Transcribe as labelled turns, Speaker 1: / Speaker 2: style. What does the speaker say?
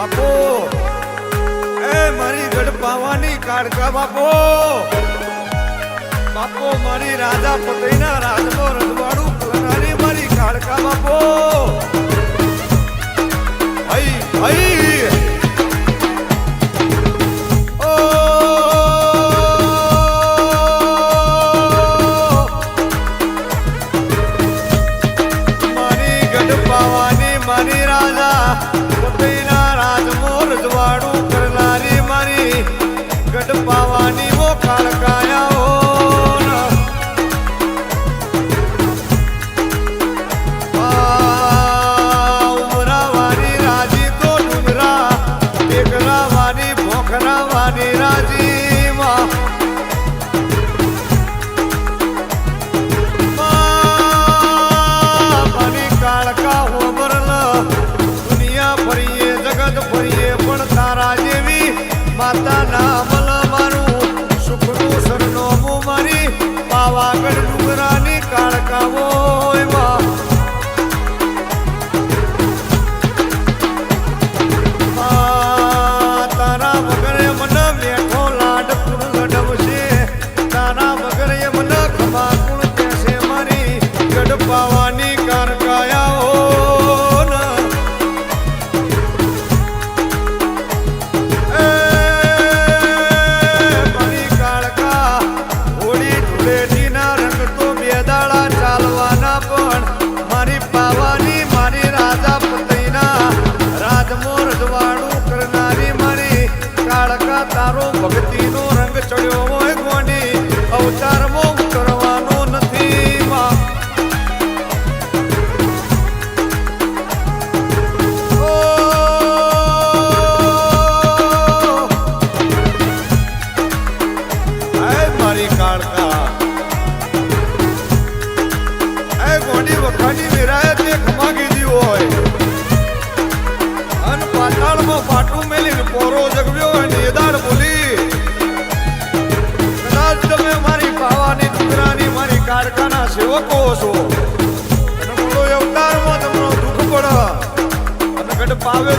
Speaker 1: બાપો એ મારી ગઢ પાવાની કાળકા બાપો બાપો મારી રાજા પતઈના રાજનો રજવાડું કરનારી મારી કાળકા બાપો હઈ હઈ મારી રાજા પતઈના રાજનો રજવાડું કરનારી મારી ગઢ પાવાની વો કાળકાયા ઉમરાવાની રાજી તો ડુંગરા ટેકરાવાની ભોખરાવાની રાજી મારી કાળકા ફરીએ જગત ફરીએ પણ તારા જેવી માતા નામલ મારું સુખનું સરનામું મારી પાવાગઢ ડુંગરાની કાળકાઓ તારા વગરે મને મેઠો લાડ કુળ લડવશે તારા વગરે મને ખમા કુળ કહેશે મારી ગઢ પાવાની કાળકાયાઓ તારો ભક્તિનો રંગ ચડ્યો હોય ગોંડી અવતારમાં ઉતરવાનો નથી મારી કાળકા એ ગોંડી વખાની વેરાય તે ખમા કીધી હોય અને પાતાળમાં પાટું મેલીને પોરો જગવ્યો હોય ને દાડ બોલી કદાચ તમે મારી પાવાની ડુંગરાની મારી કાળકાના સેવકો છો અને મોડો અવતારમાં તમને દુઃખ પડે અને ગઢ પાવે